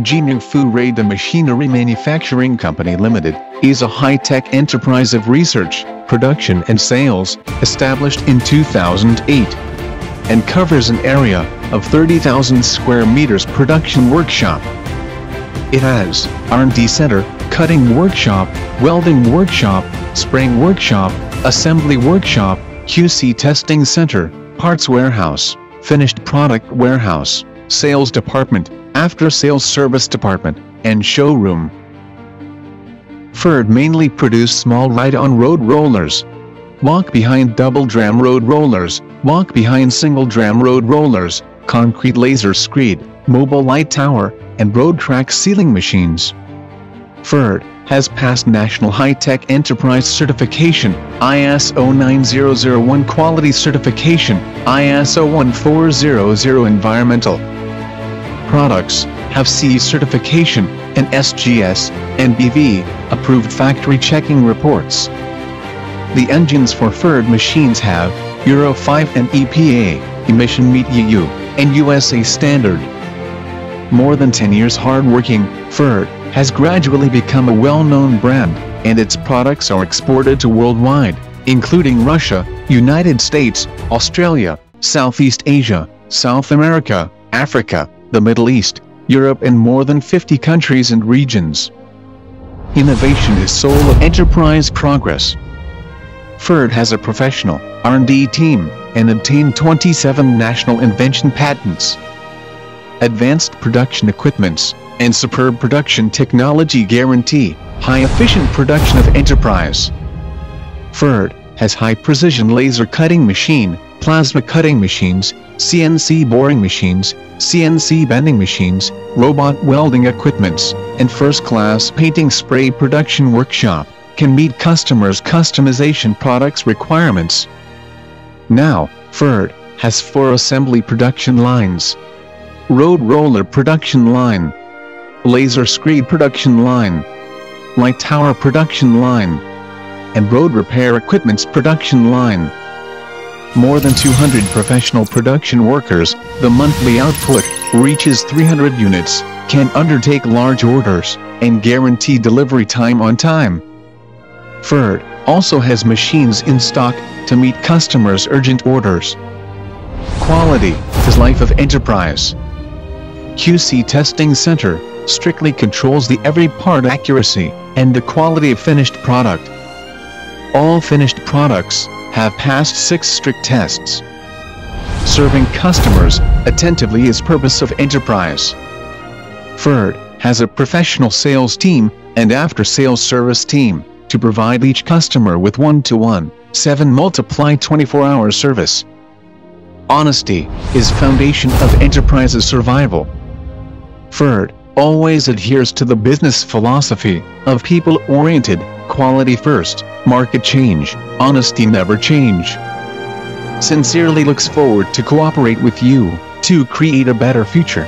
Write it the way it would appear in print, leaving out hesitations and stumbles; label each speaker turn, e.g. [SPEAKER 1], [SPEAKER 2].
[SPEAKER 1] FURD, the Machinery Manufacturing Company Limited, is a high-tech enterprise of research, production and sales, established in 2008, and covers an area of 30,000 square meters production workshop. It has R&D center, cutting workshop, welding workshop, spraying workshop, assembly workshop, QC testing center, parts warehouse, finished product warehouse, sales department, after-sales service department, and showroom. FURD mainly produce small ride-on-road rollers, walk-behind double-dram road rollers, walk-behind single-dram road rollers, concrete laser screed, mobile light tower, and road track sealing machines. FURD has passed National High-Tech Enterprise Certification, ISO 9001 Quality Certification, ISO 1400 Environmental Products, have CE certification, and SGS, and BV, approved factory checking reports. The engines for FURD machines have Euro 5 and EPA, emission meet EU, and USA standard. More than 10 years hard-working, FURD has gradually become a well-known brand, and its products are exported to worldwide, including Russia, United States, Australia, Southeast Asia, South America, Africa, the Middle East, Europe and more than 50 countries and regions. Innovation is soul of enterprise progress. FURD has a professional R&D team, and obtained 27 national invention patents, advanced production equipments, and superb production technology guarantee high-efficient production of enterprise. FURD has high-precision laser cutting machine, plasma cutting machines, CNC boring machines, CNC bending machines, robot welding equipments, and first-class painting spray production workshop, can meet customers' customization products requirements. Now, FURD has 4 assembly production lines: road roller production line, laser screed production line, light tower production line, and road repair equipments production line. More than 200 professional production workers, the monthly output reaches 300 units, can undertake large orders, and guarantee delivery time on time. FURD also has machines in stock to meet customers' urgent orders. Quality is life of enterprise. QC Testing Center strictly controls the every part accuracy and the quality of finished product. All finished products have passed 6 strict tests. Serving customers attentively is purpose of enterprise. FURD has a professional sales team and after-sales service team to provide each customer with 1-to-1, 7x24-hour service. Honesty is foundation of enterprise's survival. FURD always adheres to the business philosophy of people-oriented, quality first, market change, honesty never change. Sincerely looks forward to cooperate with you to create a better future.